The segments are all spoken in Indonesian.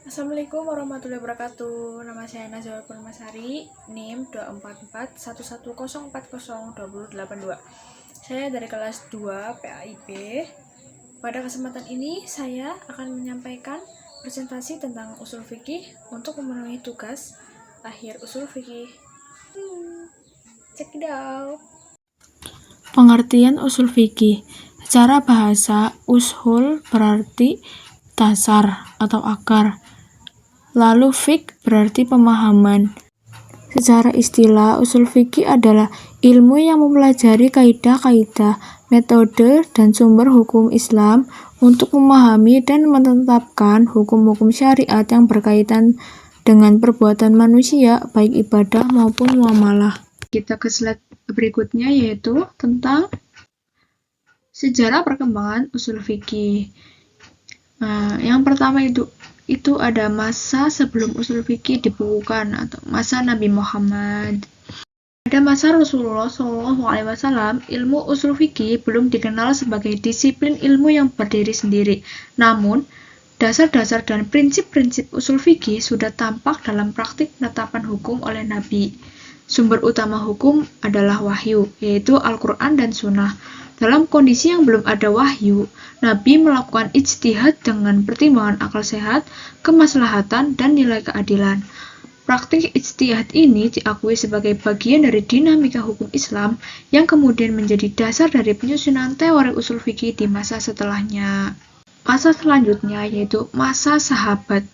Assalamualaikum warahmatullahi wabarakatuh. Nama saya Nazwa Purmasari, NIM 24411040282. Saya dari kelas 2 PAIB. Pada kesempatan ini saya akan menyampaikan presentasi tentang usul fikih untuk memenuhi tugas akhir usul fikih. Check it out. Pengertian usul fikih. Secara bahasa, ushul berarti dasar atau akar. Lalu fik berarti pemahaman. Secara istilah, usul fikih adalah ilmu yang mempelajari kaidah-kaidah, metode, dan sumber hukum Islam untuk memahami dan menetapkan hukum-hukum syariat yang berkaitan dengan perbuatan manusia, baik ibadah maupun muamalah. Kita ke slide berikutnya, yaitu tentang sejarah perkembangan usul fikih. Yang pertama itu ada masa sebelum usul fikih dibukukan atau masa Nabi Muhammad. Pada masa Rasulullah SAW, ilmu usul fikih belum dikenal sebagai disiplin ilmu yang berdiri sendiri. Namun, dasar-dasar dan prinsip-prinsip usul fikih sudah tampak dalam praktik penetapan hukum oleh Nabi. Sumber utama hukum adalah wahyu, yaitu Al-Quran dan Sunnah. Dalam kondisi yang belum ada wahyu, Nabi melakukan ijtihad dengan pertimbangan akal sehat, kemaslahatan, dan nilai keadilan. Praktik ijtihad ini diakui sebagai bagian dari dinamika hukum Islam yang kemudian menjadi dasar dari penyusunan teori usul fikih di masa setelahnya. Masa selanjutnya yaitu masa sahabat.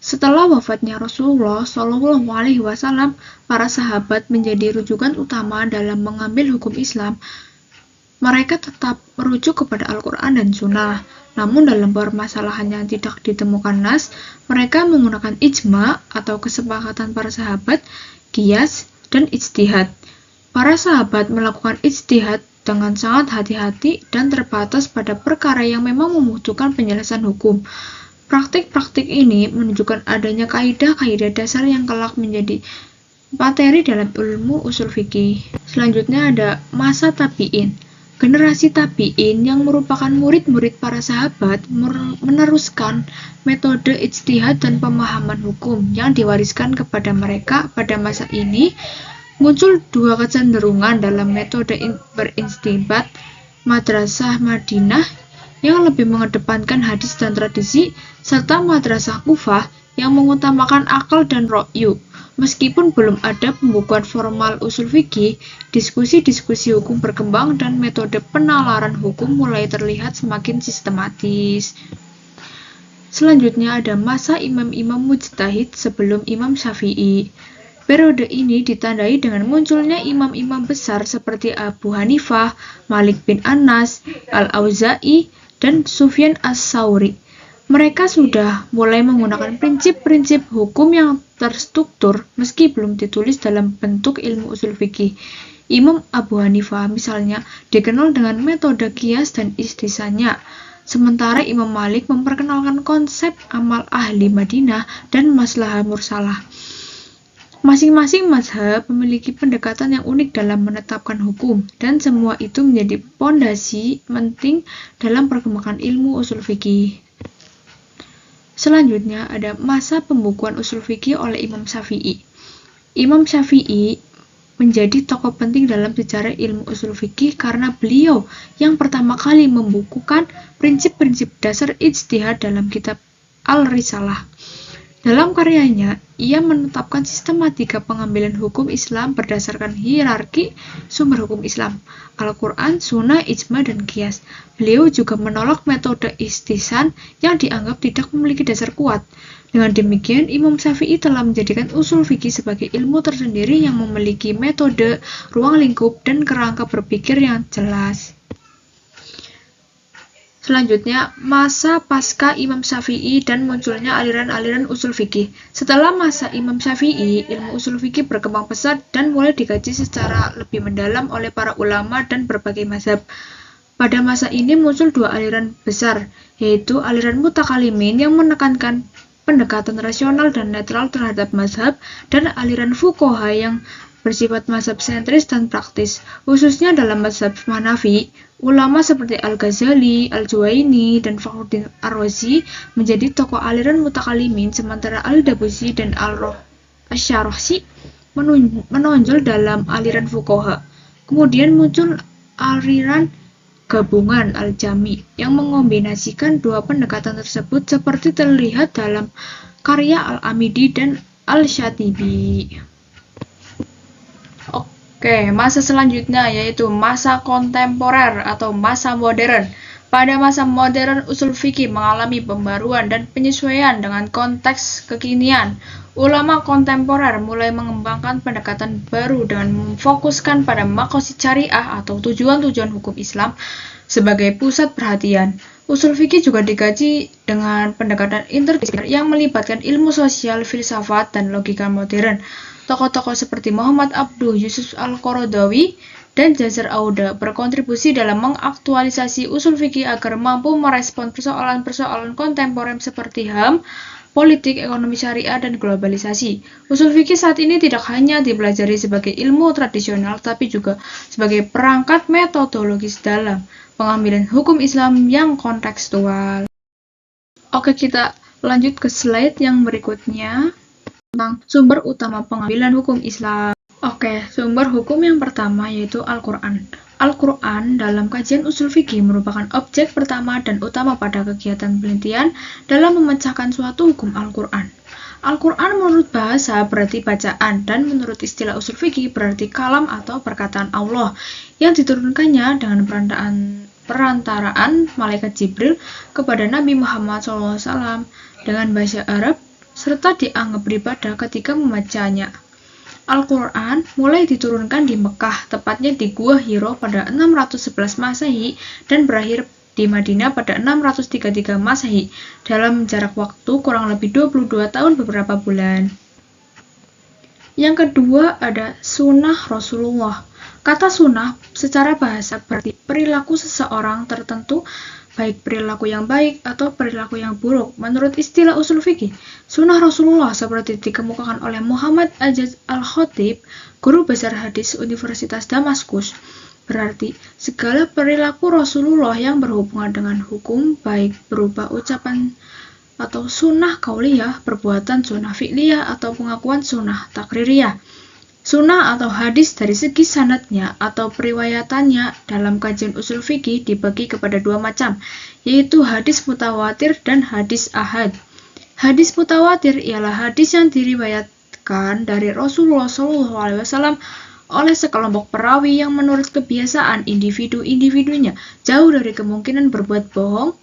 Setelah wafatnya Rasulullah SAW, para sahabat menjadi rujukan utama dalam mengambil hukum Islam. Mereka tetap merujuk kepada Al-Quran dan Sunnah, namun dalam permasalahan yang tidak ditemukan nas, mereka menggunakan ijma atau kesepakatan para sahabat, qiyas, dan ijtihad. Para sahabat melakukan ijtihad dengan sangat hati-hati dan terbatas pada perkara yang memang membutuhkan penjelasan hukum. Praktik-praktik ini menunjukkan adanya kaidah-kaidah dasar yang kelak menjadi materi dalam ilmu usul fikih. Selanjutnya ada masa tabi'in. Generasi tabi'in yang merupakan murid-murid para sahabat meneruskan metode ijtihad dan pemahaman hukum yang diwariskan kepada mereka. Pada masa ini, muncul dua kecenderungan dalam metode beristinbat: madrasah Madinah yang lebih mengedepankan hadis dan tradisi, serta madrasah Kufah yang mengutamakan akal dan ra'yu. Meskipun belum ada pembukuan formal usul fikih, diskusi-diskusi hukum berkembang dan metode penalaran hukum mulai terlihat semakin sistematis. Selanjutnya ada masa imam-imam mujtahid sebelum Imam Syafi'i. Periode ini ditandai dengan munculnya imam-imam besar seperti Abu Hanifah, Malik bin Anas, Al-Auza'i, dan Sufyan as-Tsauri. Mereka sudah mulai menggunakan prinsip-prinsip hukum yang terstruktur meski belum ditulis dalam bentuk ilmu usul fikih. Imam Abu Hanifah misalnya dikenal dengan metode qiyas dan istisna, sementara Imam Malik memperkenalkan konsep amal ahli Madinah dan maslahah mursalah. Masing-masing mazhab memiliki pendekatan yang unik dalam menetapkan hukum, dan semua itu menjadi pondasi penting dalam perkembangan ilmu usul fikih. Selanjutnya ada masa pembukuan usul fikih oleh Imam Syafi'i. Imam Syafi'i menjadi tokoh penting dalam sejarah ilmu usul fikih karena beliau yang pertama kali membukukan prinsip-prinsip dasar ijtihad dalam kitab Al-Risalah. Dalam karyanya, ia menetapkan sistematika pengambilan hukum Islam berdasarkan hierarki sumber hukum Islam, Al-Quran, Sunnah, Ijma, dan Qiyas. Beliau juga menolak metode istihsan yang dianggap tidak memiliki dasar kuat. Dengan demikian, Imam Syafi'i telah menjadikan usul fikih sebagai ilmu tersendiri yang memiliki metode, ruang lingkup, dan kerangka berpikir yang jelas. Selanjutnya, masa pasca Imam Syafi'i dan munculnya aliran-aliran usul fikih. Setelah masa Imam Syafi'i, ilmu usul fikih berkembang pesat dan mulai dikaji secara lebih mendalam oleh para ulama dan berbagai mazhab. Pada masa ini muncul dua aliran besar, yaitu aliran mutakalimin yang menekankan pendekatan rasional dan netral terhadap mazhab, dan aliran fuqaha yang bersifat mazhab sentris dan praktis, khususnya dalam mazhab Hanafi. Ulama seperti Al-Ghazali, Al-Juwaini, dan Fakhruddin Ar-Razi menjadi tokoh aliran mutakalimin, sementara Al-Dabusi dan Al-Syarahsi menonjol dalam aliran fuqaha. Kemudian muncul aliran gabungan Al-Jami yang mengombinasikan dua pendekatan tersebut seperti terlihat dalam karya Al-Amidi dan Al-Syatibi. Oke, masa selanjutnya yaitu masa kontemporer atau masa modern. Pada masa modern, usul fikih mengalami pembaruan dan penyesuaian dengan konteks kekinian. Ulama kontemporer mulai mengembangkan pendekatan baru dengan memfokuskan pada maqasid syariah atau tujuan-tujuan hukum Islam sebagai pusat perhatian. Usul fikih juga dikaji dengan pendekatan interdisipliner yang melibatkan ilmu sosial, filsafat, dan logika modern. Tokoh-tokoh seperti Muhammad Abduh, Yusuf Al-Qaradawi, dan Jazar Auda berkontribusi dalam mengaktualisasi usul fikih agar mampu merespon persoalan-persoalan kontemporer seperti HAM, politik, ekonomi syariah, dan globalisasi. Usul fikih saat ini tidak hanya dipelajari sebagai ilmu tradisional, tapi juga sebagai perangkat metodologis dalam pengambilan hukum Islam yang kontekstual. Oke, kita lanjut ke slide yang berikutnya tentang sumber utama pengambilan hukum Islam. Oke, sumber hukum yang pertama yaitu Al-Quran. Al-Quran dalam kajian usul fikih merupakan objek pertama dan utama pada kegiatan penelitian dalam memecahkan suatu hukum Al-Quran. Al-Quran menurut bahasa berarti bacaan dan menurut istilah usul fikih berarti kalam atau perkataan Allah yang diturunkannya dengan perantaraan malaikat Jibril kepada Nabi Muhammad SAW dengan bahasa Arab serta dianggap beribadah ketika membacanya. Al-Quran mulai diturunkan di Mekah, tepatnya di Gua Hiro pada 611 Masehi dan berakhir di Madinah pada 633 Masehi dalam jarak waktu kurang lebih 22 tahun beberapa bulan. Yang kedua ada sunnah Rasulullah. Kata sunnah secara bahasa berarti perilaku seseorang tertentu, baik perilaku yang baik atau perilaku yang buruk. Menurut istilah usul fikih, sunnah Rasulullah seperti dikemukakan oleh Muhammad Ajaz Al-Khatib, guru besar hadis Universitas Damaskus, berarti segala perilaku Rasulullah yang berhubungan dengan hukum, baik berupa ucapan atau sunnah qauliyah, perbuatan sunnah fi'liyah, atau pengakuan sunnah takririyah. Sunnah atau hadis dari segi sanadnya atau periwayatannya dalam kajian usul fikih dibagi kepada dua macam, yaitu hadis mutawatir dan hadis ahad. Hadis mutawatir ialah hadis yang diriwayatkan dari Rasulullah SAW oleh sekelompok perawi yang menurut kebiasaan individu-individunya jauh dari kemungkinan berbuat bohong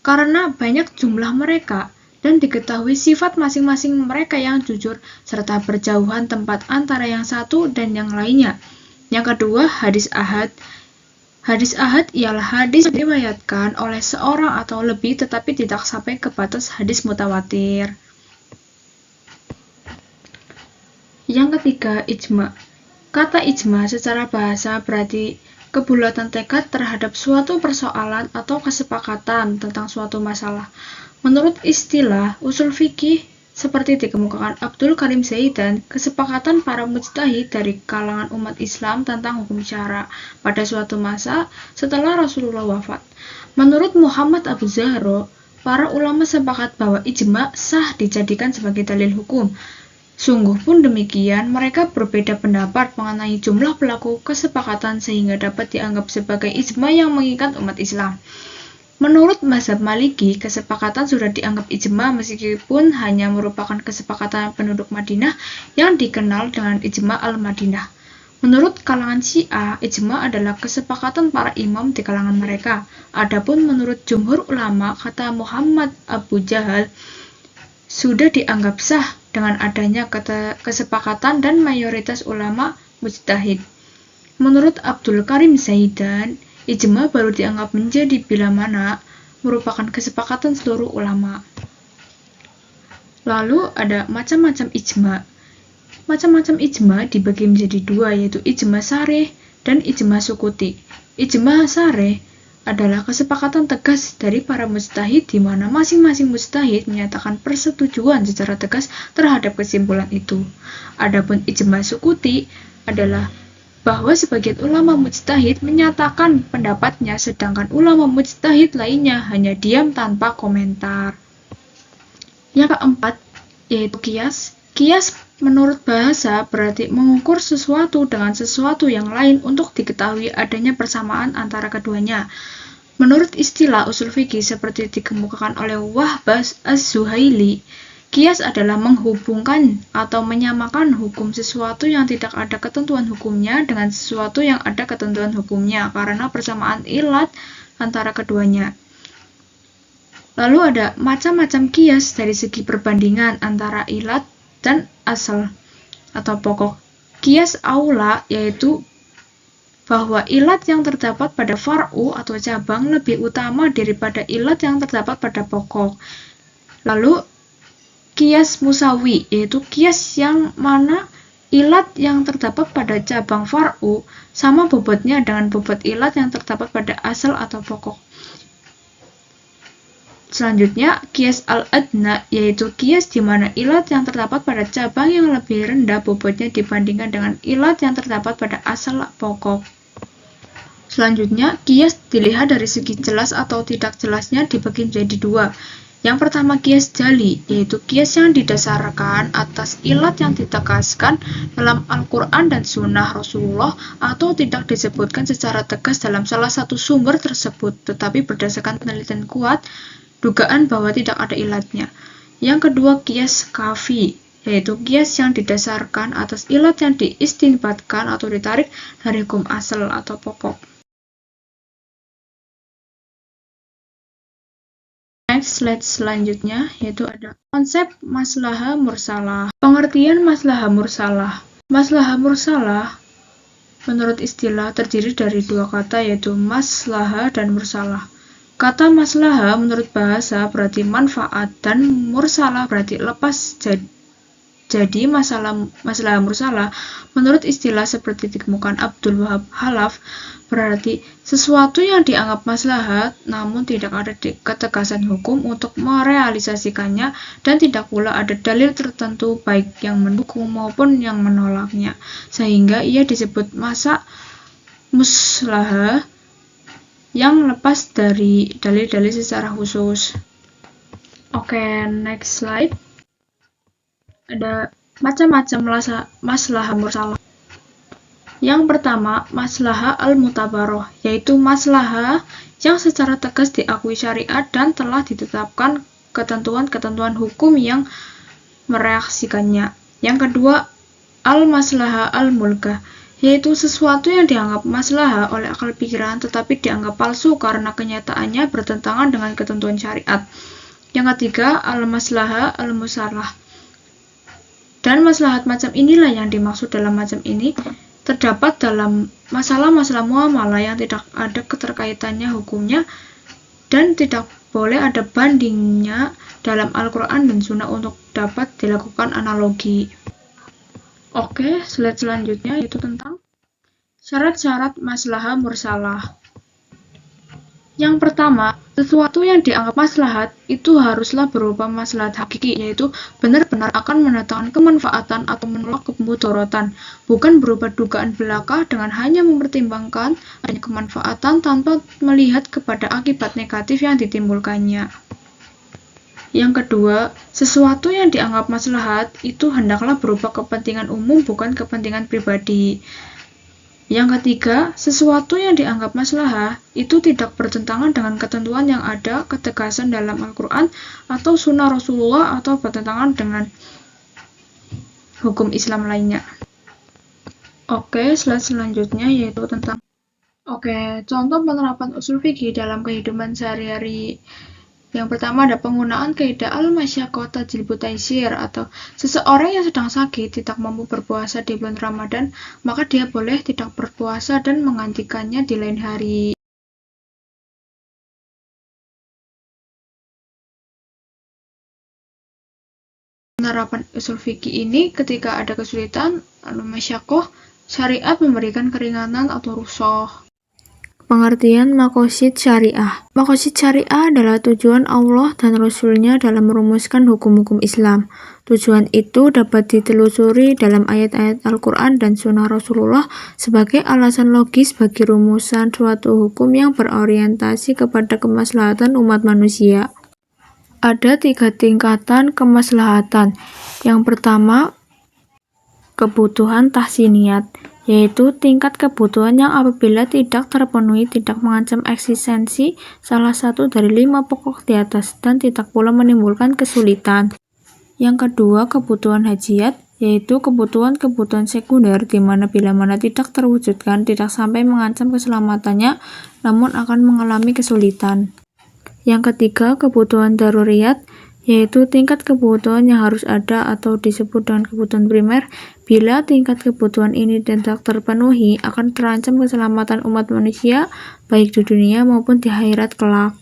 karena banyak jumlah mereka, dan diketahui sifat masing-masing mereka yang jujur, serta berjauhan tempat antara yang satu dan yang lainnya. Yang kedua, hadis ahad. Hadis ahad ialah hadis yang diriwayatkan oleh seorang atau lebih tetapi tidak sampai ke batas hadis mutawatir. Yang ketiga, ijma. Kata ijma secara bahasa berarti kebulatan tekad terhadap suatu persoalan atau kesepakatan tentang suatu masalah. Menurut istilah usul fikih seperti dikemukakan Abdul Karim Zaidan, kesepakatan para mujtahid dari kalangan umat Islam tentang hukum syara pada suatu masa setelah Rasulullah wafat. Menurut Muhammad Abu Zahro, para ulama sepakat bahwa ijma sah dijadikan sebagai dalil hukum. Sungguh pun demikian, mereka berbeda pendapat mengenai jumlah pelaku kesepakatan sehingga dapat dianggap sebagai ijma yang mengikat umat Islam. Menurut mazhab Maliki, kesepakatan sudah dianggap ijma meskipun hanya merupakan kesepakatan penduduk Madinah yang dikenal dengan ijma al-Madinah. Menurut kalangan Syiah, ijma adalah kesepakatan para imam di kalangan mereka. Adapun menurut jumhur ulama, kata Muhammad Abu Jahal, sudah dianggap sah dengan adanya kesepakatan dan mayoritas ulama mujtahid. Menurut Abdul Karim Zaidan, ijma baru dianggap menjadi bila mana merupakan kesepakatan seluruh ulama. Lalu ada macam-macam ijma. Macam-macam ijma dibagi menjadi dua, yaitu ijma sarih dan ijma sukuti. Ijma sarih adalah kesepakatan tegas dari para mujtahid di mana masing-masing mujtahid menyatakan persetujuan secara tegas terhadap kesimpulan itu. Adapun ijma sukuti adalah bahwa sebagian ulama mujtahid menyatakan pendapatnya sedangkan ulama mujtahid lainnya hanya diam tanpa komentar. Yang keempat, yaitu qiyas. Qiyas menurut bahasa berarti mengukur sesuatu dengan sesuatu yang lain untuk diketahui adanya persamaan antara keduanya. Menurut istilah usul fikih seperti dikemukakan oleh Wahbah Az-Zuhaili, qiyas adalah menghubungkan atau menyamakan hukum sesuatu yang tidak ada ketentuan hukumnya dengan sesuatu yang ada ketentuan hukumnya karena persamaan ilat antara keduanya. Lalu ada macam-macam qiyas dari segi perbandingan antara ilat dan asal atau pokok. Qiyas aula yaitu bahwa ilat yang terdapat pada far'u atau cabang lebih utama daripada ilat yang terdapat pada pokok. Lalu qiyas musawi yaitu qiyas yang mana ilat yang terdapat pada cabang far'u sama bobotnya dengan bobot ilat yang terdapat pada asal atau pokok. Selanjutnya, qiyas al-adna yaitu qiyas di mana ilat yang terdapat pada cabang yang lebih rendah bobotnya dibandingkan dengan ilat yang terdapat pada asal pokok. Selanjutnya, qiyas dilihat dari segi jelas atau tidak jelasnya dibagi menjadi dua. Yang pertama qiyas jali, yaitu qiyas yang didasarkan atas ilat yang ditegaskan dalam Al-Quran dan Sunnah Rasulullah atau tidak disebutkan secara tegas dalam salah satu sumber tersebut, tetapi berdasarkan penelitian kuat, dugaan bahwa tidak ada ilatnya. Yang kedua qiyas kafi, yaitu qiyas yang didasarkan atas ilat yang diistinbatkan atau ditarik dari hukum asal atau pokok. Next, slide selanjutnya yaitu ada konsep maslahah mursalah. Pengertian maslahah mursalah. Maslahah mursalah menurut istilah terdiri dari dua kata yaitu maslahah dan mursalah. Kata maslahah menurut bahasa berarti manfaat dan mursalah berarti lepas. Jadi maslahah mursalah menurut istilah seperti dikemukakan Abdul Wahab Khalaf berarti sesuatu yang dianggap maslahat namun tidak ada ketegasan hukum untuk merealisasikannya dan tidak pula ada dalil tertentu baik yang mendukung maupun yang menolaknya sehingga ia disebut maslahah yang lepas dari dalil-dalil secara khusus. Oke, next slide. Ada macam-macam maslahah mursalah. Yang pertama, maslahah al-mutabaroh, yaitu maslahah yang secara tegas diakui syariat dan telah ditetapkan ketentuan-ketentuan hukum yang mereaksikannya. Yang kedua, al-maslahah al-mulkah, yaitu sesuatu yang dianggap maslahah oleh akal pikiran tetapi dianggap palsu karena kenyataannya bertentangan dengan ketentuan syariat. Yang ketiga, al-maslahah al-musalah. Dan maslahat macam inilah yang dimaksud dalam macam ini terdapat dalam masalah-masalah muamalah yang tidak ada keterkaitannya hukumnya dan tidak boleh ada bandingnya dalam Al-Quran dan Sunnah untuk dapat dilakukan analogi. Oke, slide selanjutnya yaitu tentang syarat-syarat maslahah mursalah. Yang pertama, sesuatu yang dianggap maslahat itu haruslah berupa maslahat hakiki, yaitu benar-benar akan mendatangkan kemanfaatan atau menolak kemudaratan, bukan berupa dugaan belaka dengan hanya mempertimbangkan adanya kemanfaatan tanpa melihat kepada akibat negatif yang ditimbulkannya. Yang kedua, sesuatu yang dianggap maslahat itu hendaklah berupa kepentingan umum bukan kepentingan pribadi. Yang ketiga, sesuatu yang dianggap maslahah itu tidak bertentangan dengan ketentuan yang ada, ketegasan dalam Al-Quran atau Sunnah Rasulullah atau bertentangan dengan hukum Islam lainnya. Oke, slide selanjutnya yaitu tentang contoh penerapan usul fikih dalam kehidupan sehari-hari. Yang pertama ada penggunaan kaidah al-masyaqqah tajlibu taysir atau seseorang yang sedang sakit tidak mampu berpuasa di bulan Ramadan, maka dia boleh tidak berpuasa dan menggantikannya di lain hari. Penerapan usul fikih ini ketika ada kesulitan al-masyaqqah, syariat memberikan keringanan atau rukhsah. Pengertian maqasid syariah. Maqasid syariah adalah tujuan Allah dan Rasul-Nya dalam merumuskan hukum-hukum Islam. Tujuan itu dapat ditelusuri dalam ayat-ayat Al-Quran dan Sunnah Rasulullah sebagai alasan logis bagi rumusan suatu hukum yang berorientasi kepada kemaslahatan umat manusia. Ada 3 tingkatan kemaslahatan. Yang pertama, kebutuhan tahsiniyat, yaitu tingkat kebutuhan yang apabila tidak terpenuhi tidak mengancam eksistensi salah satu dari 5 pokok di atas dan tidak pula menimbulkan kesulitan. Yang kedua, kebutuhan hajiyat, yaitu kebutuhan-kebutuhan sekunder di mana bila mana tidak terwujudkan tidak sampai mengancam keselamatannya namun akan mengalami kesulitan. Yang ketiga, kebutuhan daruriyat, yaitu tingkat kebutuhan yang harus ada atau disebut dengan kebutuhan primer. Bila tingkat kebutuhan ini tidak terpenuhi, akan terancam keselamatan umat manusia, baik di dunia maupun di akhirat kelak.